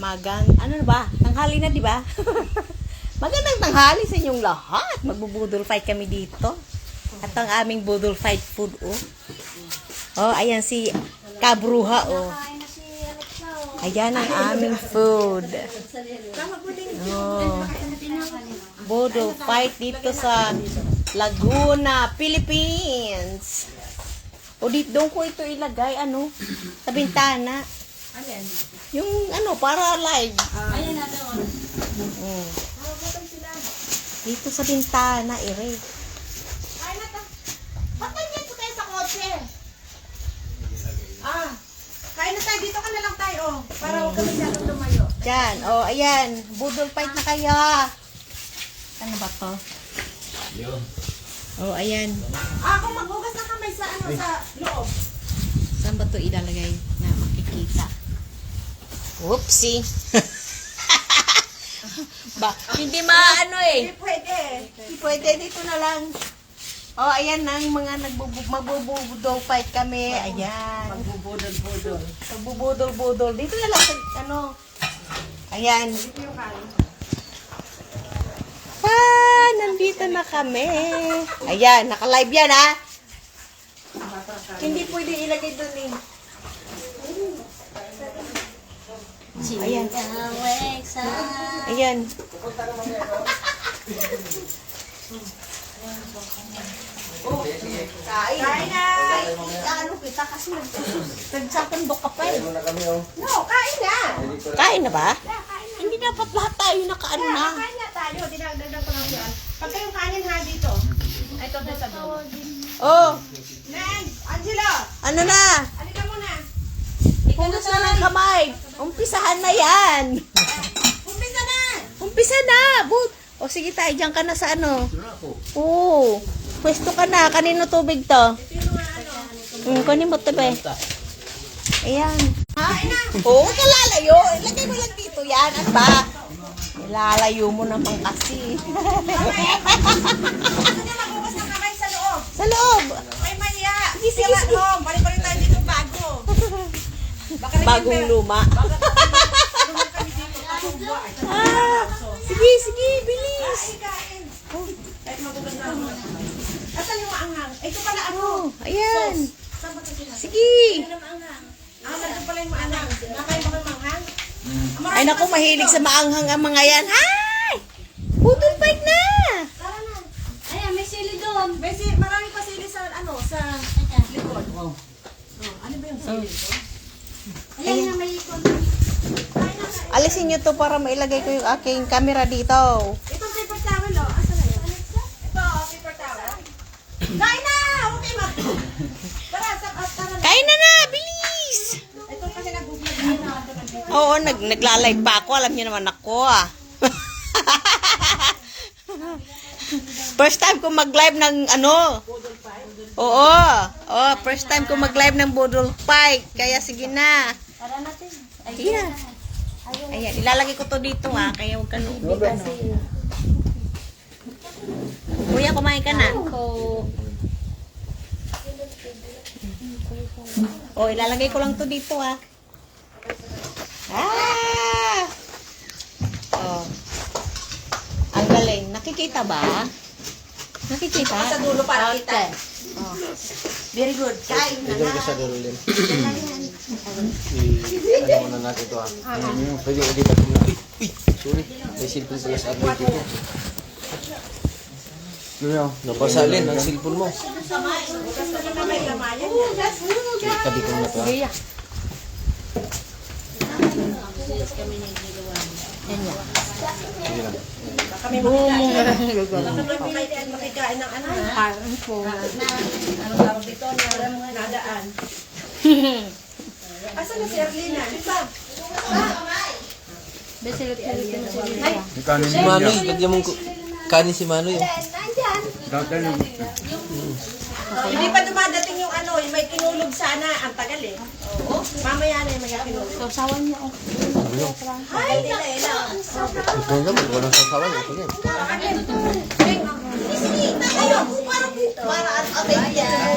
Ano na ba? Tanghali na, di ba? Magandang tanghali sa inyong lahat. Magbubudol fight kami dito. At ang aming budol fight food, oh. Oh, ayan si Kabruha, oh. Ayan ang aming food. Oh. Budol fight dito sa Laguna, Philippines. O dito, doon ko ito ilagay, ano, sa bintana. Ayan. Yung ano, para live. Ayan na doon. Dito sa bintana, ere. Ay, nata. Patay niya ito kayo sa kotse. Kain na tayo. Dito ka na lang tayo. Para huwag ka masyadong lumayo. Diyan, oh, ayan. Budol fight na kayo. Ano ba to? Oh, ayan. Ako maghugas na kamay sa ano sa loob. Saan ba to ilalagay na makikita? Whoopsie. Hindi maano eh. Hindi pwede. Hindi pwede, dito na lang. Oh, ayan nang mga magbubudol fight kami. Ayan. Magbubudol-budol. Magbubudol-budol. Dito na lang sa ano. Ayan. Dito yung kain. Nandito na kami. Ayan, naka-live yan ha. Hindi pwede ilagay doon eh. Ayan. Ayan. Kain na. Ano kita kasi nagsakandok ka pa eh. No, kain na. Kain na ba? Yeah, kain na. Hindi dapat lahat tayo nakaano na. Kain na tayo. Dinagdagan ko lang yan. Pagka yung kanin ha dito. Ito doon sa doon. Oh, Neng, Angelo. ano na? Halika muna. Hugas na ng kamay. Umpisahan na yan. Umpisa na. Umpisa na. O sige tayo, dyan ka na sa ano. Oo. Pwesto ka na. Kanino tubig to? Ito yung mga ano. Kunin mo ito, be. Ayan. Kain na. Oo, huwag ka lalayo. Ilagay mo lang dito yan. Ano ba? Ilalayo mo naman kasi. Gusto niya maghugas ng kamay sa loob. Sa loob. Ay, maya. Sige, sige, sige. Balik-balik tayo dito bago. Baka Bagong luma. Baka kami dito. Bagong buwan. Sige, sige. Bilis. Kain. Kahit maghugas na ako. Asan yung maanghang? Ito pala ano? Oh, ayan. Saan ba ito sila? Sige. Nandun pala yung maanghang. Nakain ba kayo maanghang? Ay, naku, mahilig sa maanghang ang mga yan. Hi! Budol fight na! Tara na. Ayan, may sili doon. Marami pa sili sa ano, sa likod. Oh, ano ba yung sili ko? Ayan na, may ikon. Alisin nyo to para mailagay ko yung aking camera dito. Itong paper towel, oh. Asan na yun? Ito, paper towel. Kain na! Okay, ma. Tara, tara na. Kain na! Bilis! Ito kasi nag-google na. Oo, nagla-live pa ako. Alam niyo naman ako ah. First time ko mag-live ng ano. Oo. Oh, first time ko mag-live ng Budol Fight. Kaya sige na. Tara natin. Ay, Sige na. Ayan, ilalagay ko to dito ah. Kaya huwag ka nung ano. Kuya, kumain ka na. Oh, ilalagay ko lang to dito ah. Ah! Oh. Ang galing. Nakikita ba? Nakikita? Sa dulo para kita. Okay. Oh. Very good. Kain na Dito na. ka sa dulo, Lim. Ano muna natin ito, Pwede ko dito. Sorry. May cellphone pala sa admin dito. Napasalin ang cellphone mo. Tabi ko na ito. Kuya. Sige lang. Kami makikain ng ano. Kain po. Anong tawag dito? Nadaan. Asan na si Arlina? Diba? Si Manoy, lagyan mong kanin si Manoy. Hindi pa dumadating yung ano, yung may kinulog sana. Ang tagal eh. Oo. Mamaya na yung may kinulog. Sausawan niya oh. Ay, nila. Ito naman, walang sasawan. Ito yan. Ayun, para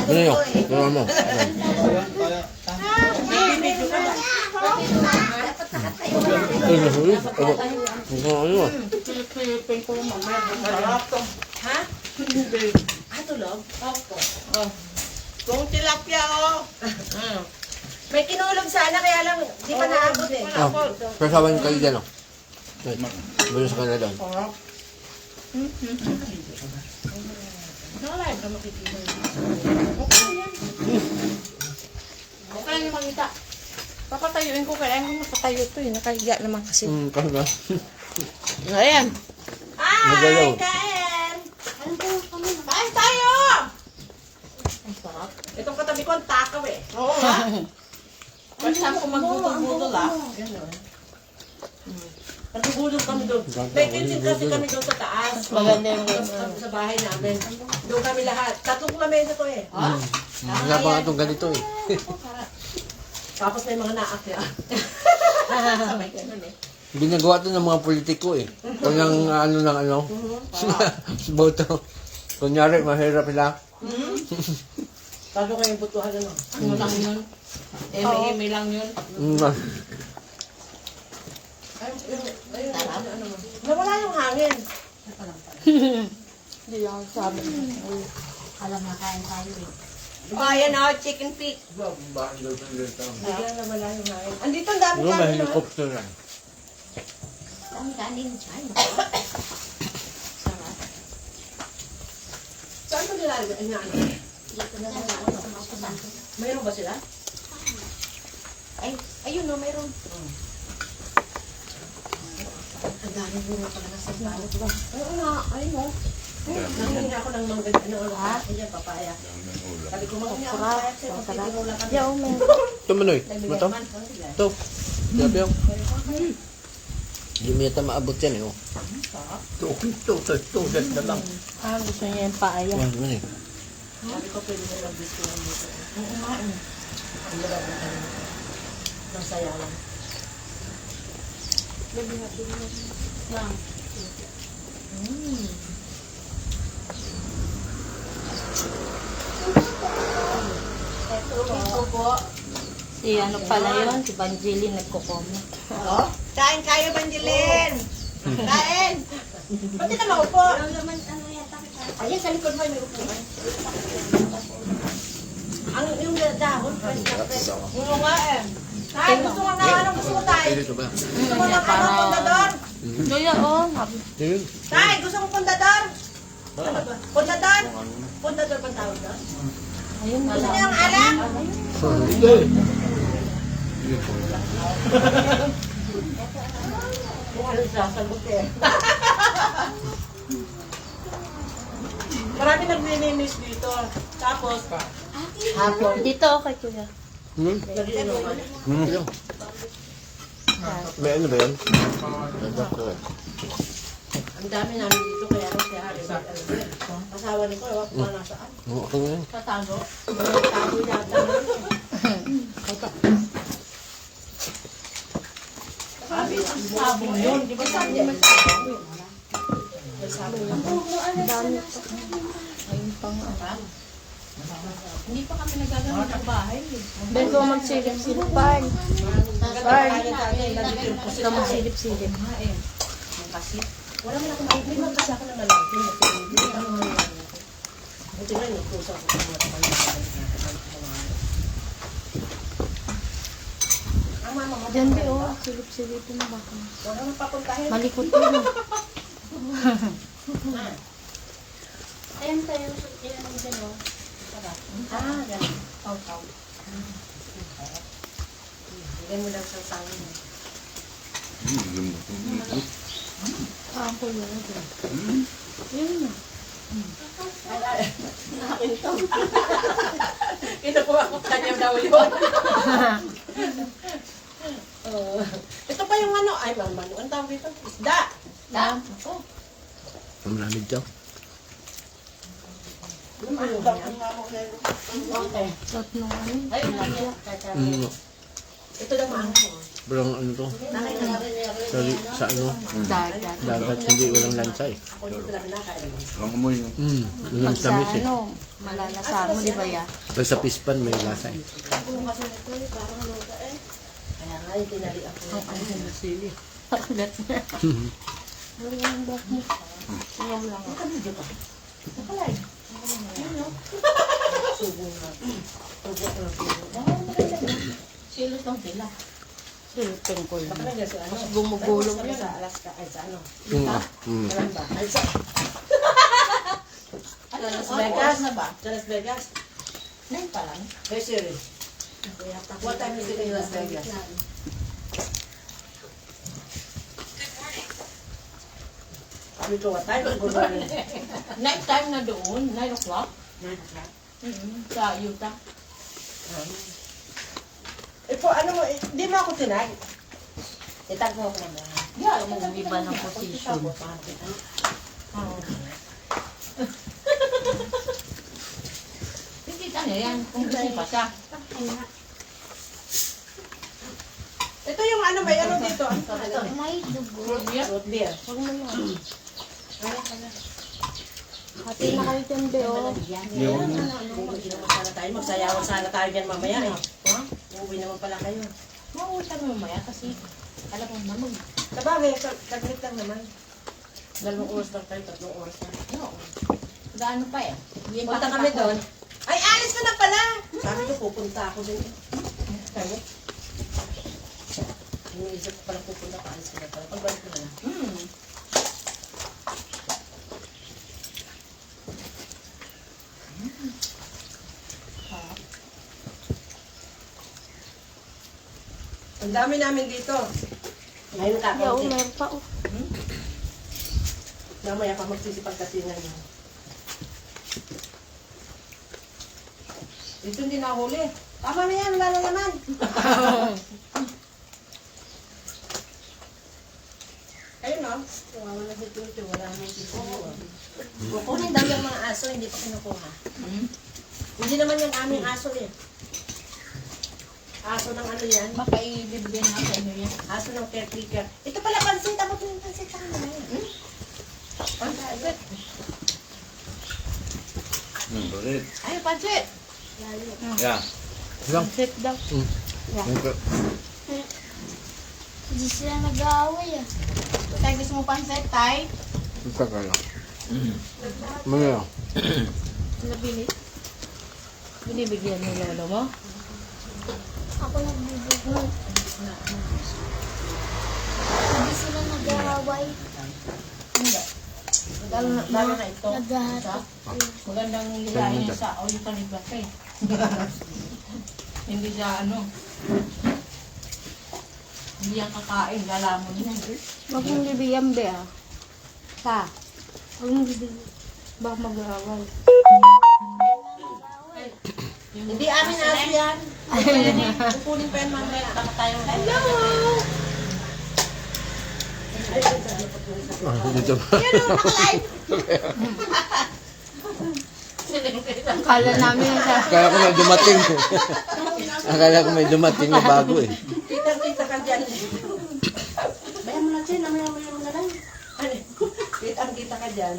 Ano yun? Ano mo? Bibidyo ka ba? Ay, nahuli. Ano ah? Pilipin ko mamaya. Masarap to. Ha? Tulog? Opo. Oh. Kung tilapia, oh. May kinulog sana, kaya lang, di pa naabot eh. Ah, kasawan kayo dyan oh. Balo sa kanila doon. Nakalive ka makikita. Okay lang yung makita. Papatayuin ko, kailangan ko makatayo to eh. Nakahiga naman kasi. Kanga. Ayan. Magalaw. Ay, kain! Anong po kami? Kain tayo! Ang sarap. Itong katabi ko ang takaw eh. Oo nga. First time ko magbudol-budol ah. Nagbubulong kami doon. May kitchen kasi kami doon sa taas. Maganda yung Sa bahay namin. Doon kami lahat. Tatlong lamesa to eh. Wala pa nga itong ganito eh. Tapos may mga naakya. Sabay ganun eh. Ginagawa ito ng mga politiko eh. Kung ano ng ano. Boto. Kunyari, mahirap sila. Bago kayong butuhan ano. Ano lang yun? Eme-eme lang yun. Nawala yung hangin. Hindi lang sabi. Alam na kain tayo eh. Oh, ayan o, chicken feet. Biglang nawala yung hangin. Andito ang dami Ano ba, kanin. helicopter yan? Ang kanin dyan. Sarap. Saan ko nilalagay? Ano? Dito na lang ako sa mga kusan. Mayroon ba sila? Ay, ayun no, mayroon. Ang dami bunga pala na sa balot ba? Oo nga, ayun o. Nangingi ako ng mangga, ayan, papaya. Sabi ko, mangingi ako ng papaya, kasi magtitinula kami. Yaw, may. Ito manoy. Ito. Ito. Grabe yung. Hindi mo yata maabot yan eh. Oh. Ito. Na lang. Ah, gusto niya yung paaya. Yan, man eh. Sabi ko, pwede na lang gusto lang dito. Oo nga, ang laba ng kanina. Nang sayawan. Ito po. Si ano pala yun, si Banjili nagko-comment. Oh, kain kayo, Banjilin! Kain! Ba't di ka maupo? Ayan, sa likod mo may upuan. Ang yung dahon, fresh na fresh. Oo nga eh. Ay, gusto mo na, anong gusto mo tayo? Dito ba? Gusto mo na pundador? Kuya, oh. Yun. Tay, gusto mo pundador? Pundador? Pundador bang tawag doon? Ayun, Gusto wala. niyo ang alak? Kung ano sasagot eh. Marami nagnininis dito. Tapos, Hapon. Dito, kay kuya. nag-iinuman. Yung. May ano ba yun? Ang dami namin dito kaya lang si Harry. Asawa ni ko, ewan ko pa nasaan. Oo, ako yun. Tatago. Tatago yata. Sabi, sabong yun. Di ba sabi may sabong? May sabong yun. Dami pa. Ayun pa nga. Hindi pa kami nagagamit ng bahay. Ben ko magsilip-silip pa. Gusto magsilip-silip. Kasi, wala mo na akong may magkasi ako ng lalaki. Buti na yun, kusa ko sa mga ang mama mo. Diyan di, oh. Silip-silipin na baka. Wala mo papuntahin. Malikot yun. Ayun tayo. Ilan ang dyan o. Ah, ganun. Pau-pau. Bigyan mo lang sa sangin. Ah, ako yun. Yun na. Kinukuha ko kanya daw yun. Ito pa yung ano, ay, mano, ang tawag dito? Isda. Dam. Ang lamig daw. Tatlong ano. Ito daw maanghang. Parang ano to? Sa ano? Dagat. Dagat, hindi walang lansa eh. Ako dito lang nakain. Walang Sa tamis eh. ano, malalasahan mo, di ba ya? Pag sa pispan may lasa eh. Kaya nga yung tinali ako. Ang ano na sili. Kagat na. Ang buhok mo. Tingnan mo lang. Nakabidyo ka. Nakalay. Subo nga. Subo ko lang. Silos lang sila. Silpin ko Baka yun. nandiyan sa ano. Gumugulong Saan yun. sa Alaska. Ay, sa ano. Mm. Alam ba? Ay, sa... Sa Las Vegas na ba? Sa Las Vegas? 9 pa lang. Ay, serious. What time is it in Las Vegas? Sabi ko, what time? Good morning. Night time na doon, 9 o'clock. 9 o'clock. Sa Utah. Eh po, ano mo, di mo ako tinag. Itag mo ako naman. Yeah, Iba ng position. Nakikita niya yan, kung gusto pa siya. Ito yung ano, may ano dito. Ano to? May dugo. Root beer. Huwag mo yan. Hati na kayo dyan, Be, oh. Uuwi naman sana tayo. Magsayawan sana tayo dyan mamaya eh. Ha? Uuwi naman pala kayo. Mauusan mo mamaya kasi alam mo naman. Sabagay, saglit lang naman. 2 oras lang tayo, 3 oras lang. No. Gaano pa eh. Punta kami doon. Ay, alis ka na pala! Sabi ko, pupunta ako din. Kaya? Iniisip ko pala pupunta ka, alis ka na pala. Pagbalik ko na lang. Ang dami namin dito. Ngayon Yaw, kakaunti. meron pa, oh. Mamaya pa magsisipagkatingan mo. Dito hindi nahuli. Tama na yan, wala na naman. Ayun no? Wala na si Tuto, wala na si Tuto. Kukunin daw yung mga aso, hindi pa kinukuha. Hindi naman yung aming aso eh. Aso ng ano yan? Baka ibibigyan na sa inyo yan. Aso ng caretaker. Ito pala pansit, abot mo yung pansit sa kanila eh. Pansit. Ulit. Ay, pansit! Yeah. Lang. Sit daw. Okay. Hindi sila nag-aaway ah. Tay, gusto mo pansit, Tay? Ito ka lang. Maya. Nabili. Binibigyan mo lolo mo? Ako nagbibigay. Hindi sila nag-aaway. Hindi. Lalo na ito. Naghahatak. Magandang nilahin sa all you can eat buffet. Hindi siya ano. Hindi yan kakain, lalamon yan. Huwag mong bibigyan, Be, ah. Sa? Huwag mong bibigyan. Baka mag-aaway. Hindi amin aso yan. Kukunin pa yan mamaya. Baka tayo. Hello! Dito ba? Akala namin yung sa... Akala ko may dumating. Akala ko may dumating na bago eh. Kitang-kita ka dyan. Bayan mo na siya, namaya mo na lang. Kitang-kita ka dyan.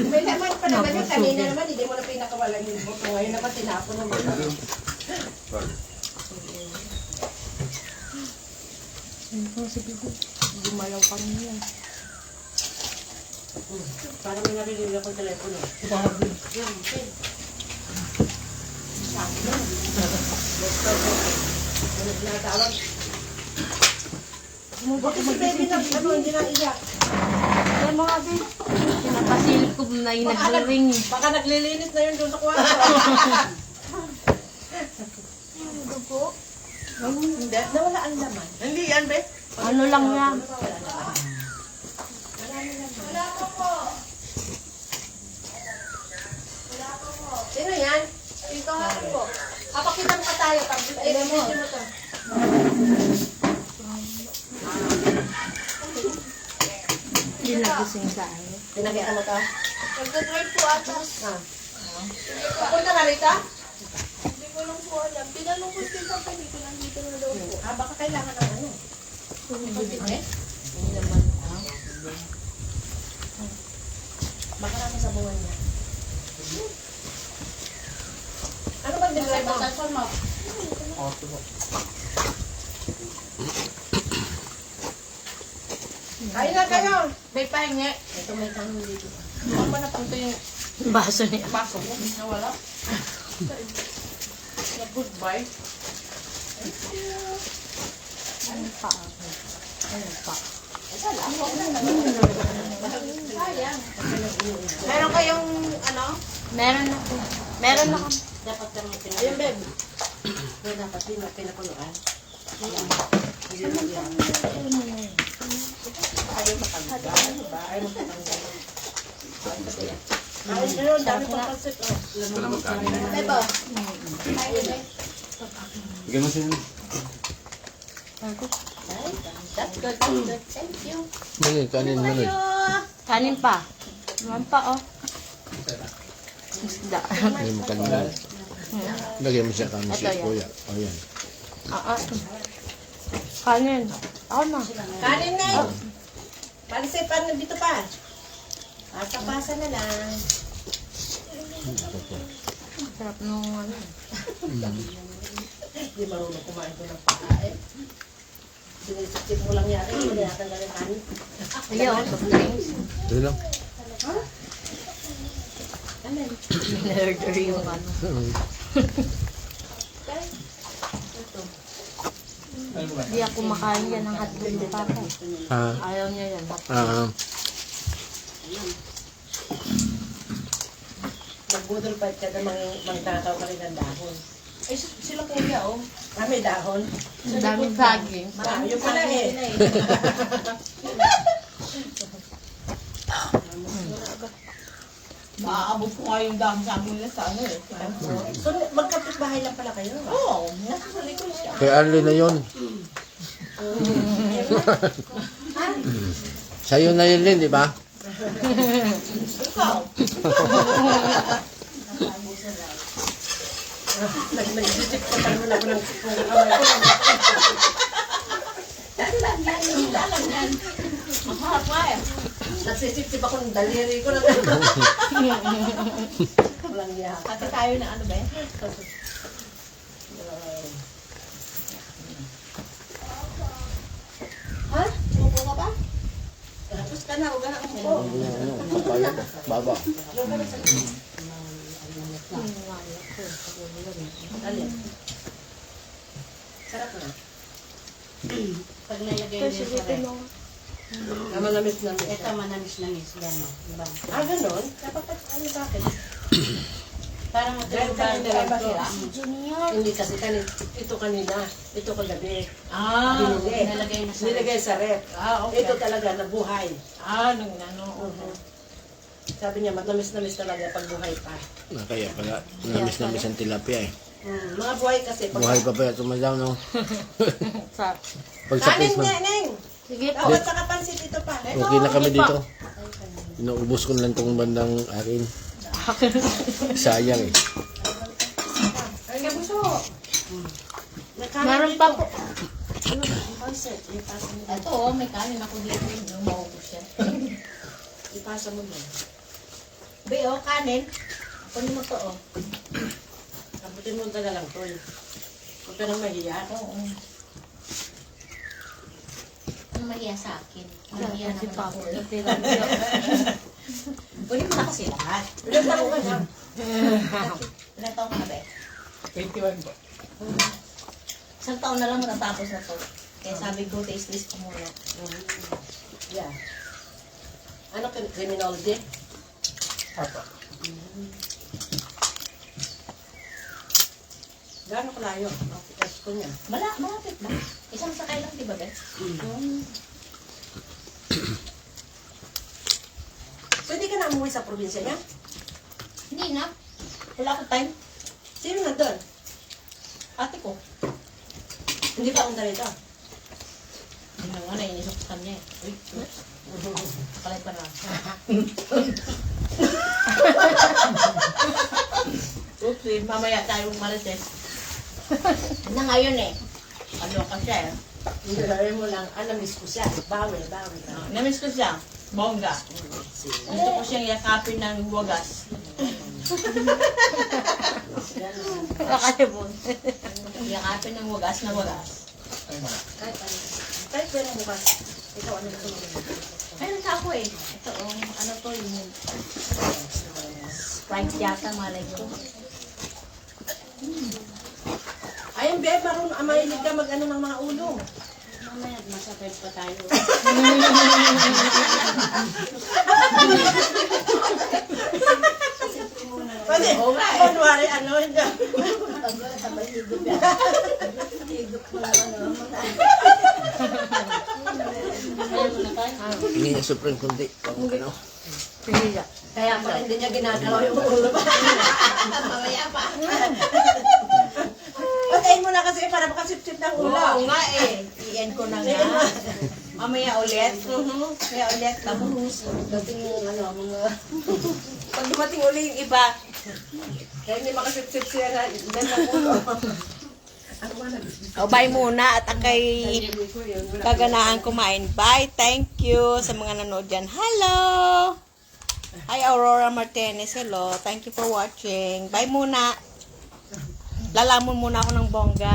May naman pa naman yung kanina naman, hindi mo na pinakawalan yung buto. Ngayon naman tinapon naman. Gumalaw pa niya. Parang may narinig akong telepono. Ano tinatawag? Bakit si baby na, ano, hindi na iyak? Ay, mga Be. Pinapasilip ko na yung nag-ring. Baka naglilinis na yun doon sa kwarto. Dugo. Hindi, nawala ang laman. Hindi yan, be. Ano lang yan? Sino yan? Dito nga po. Kapakita mo pa tayo. Video mo to. Hindi nagising sa akin. Pinakita mo to? Nagdadrive po ata. Papunta ka rito? Hindi ko lang po alam. Tinanong ko din sa dito, nandito na daw po. Baka kailangan ng ano. Baka nasa sabungan niya. Ano ba dinilay mo? Kain na kayo! May pahingi. Ito may tanong dito. Ako na punto yung Baso niya. baso ko. Nawala. Na goodbye. Meron kayong ano? Meron na po. Meron na kami. Dapat kami pinakuloan. Ayun, babe. May dapat din na pinakuloan. Hindi mo yan. Ayaw matanggal. Diba? Ayaw matanggal. Ay, yun, dami pang pansit. Bebo. Bigyan mo sila. That's good, that's good. Thank you. Mali, kanin mo nun. Kanin pa. Naman pa, oh. Isda. Hindi mo kanin. Lagyan mo siya kanin Ito, siya, yan. kuya. O yan. Kanin. Ako na. Kanin na yun. Palisipan na dito pa. Pasa-pasa na lang. Sarap nung ano. Hindi marunong kumain ko ng pakain. Sinisip mo lang yata, hindi na natanggal yung kanin. Ayaw, soft drinks. Ito lang. Nerder yung ano. Hindi ako makain yan ng hotdog ni Papa. Ha? Ayaw niya yan. Mag-budol fight ka na magtataw ka rin ng dahon. Ay, sila kuya, oh. Ah, may dahon. Ang daming saging. Yung pala eh. Maaabot ko nga yung dami sa amin nila sa ano eh. So, magkapit bahay lang pala kayo. Oo, nasa sa likod siya. Kay Arlie na yun. Sa'yo na yun, Lynn, di ba? Ikaw, Nag-isip ko tayo na ako ng kamay ko. ang harap nga eh. Nagsisip-sip ako ng daliri ko. Walang niya. Kasi tayo na ano ba eh? Ha? Umupo ka ba? Tapos ka na, huwag ka na umupo. Baba. Alin? Sarap na. Pag nilagay Kasi niya sa dito rep. mo. Manamis na. Ito manamis-namis, gano'n. Diba? Ah, ganun? Dapat ano bakit? Parang Dahil matulog kanina tayo ba sila. sila? Hindi kasi ito kanina. Ito kagabi. Ah, Binili. nilagay na sa Nilagay sa rep. Ah, okay. Ito talaga nabuhay. Ah, nung ano. Sabi niya, matamis-namis talaga pag buhay pa. Kaya pala, namis-namis ang tilapia eh. Mga buhay kasi. Pag Buhay pa pa ito madam, no? Sa. Pag sa Kanin Christmas, nga, Neng! Sige po. Dapat sa kapansit ito pa. okay na kami dito. Inuubos ko na lang tong bandang akin. Sayang eh. Ay, kabuso! Meron pa po. Pansit, ipasa mo. Ito, oh, may kanin ako dito. Yung maubos siya. Ipasa mo yan. Be, oh, kanin. Kunin mo to, oh. Kabutin mo talaga lang, Tol. Huwag ka nang mahiya. Oo. Ano mahiya sa akin? Mahiya Si naman Papa. ako. Kunin mo na kasi lahat. Ilan taong ka na? Ilan taon ka na, be? 21 po. Isang taon na lang matatapos na to. Kaya sabi ko, taste list ko muna. Yeah. Ano criminology? Apa. Gano'ng kalayo? Ang ko niya. Malapit na. Isang sakay lang, di ba, be? So, hindi ka na umuwi sa probinsya niya? Hindi na. Wala akong time. Sino na doon? Ate ko. Hindi pa akong dito. Yun na nga, nainisip sa kanya eh. Uy, oops. Kalay pa na. Oops, mamaya tayong marites. Na ngayon eh. Ano ka siya eh. Hindi mo lang, namiss ko siya. Bawal. Namiss ko siya. Bongga. Gusto ko siyang yakapin ng wagas. Nakalimutan. Yakapin ng wagas na wagas. Kahit pwede bukas. Ikaw, ano gusto mo? Ayun sa ako eh. Ito, ano to yung Sprite yata, malay ko. Ayun, Beb, mahilig ka mag-ano ng mga ulo. Mamaya, masapay pa tayo. Kasi, kunwari, ano, hindi. Hindi na supreme kundi. Ano? Kaya pala hindi niya ginagawa yung ulo pa. Mamaya pa. Patayin mo na kasi para makasip-sip ng ulo. Oo nga eh. I-end ko na nga. Mamaya ulit. Mamaya ulit. Tapos. Dating yung ano, mga... Pag dumating uli yung iba, Kaya hindi makasip-sip siya na ng ulo. o bye muna at akay kaganaan kumain. Bye, thank you sa mga nanood dyan. Hello! Hi, Aurora Martinez. Hello. Thank you for watching. Bye muna. Lalamon muna ako ng bongga.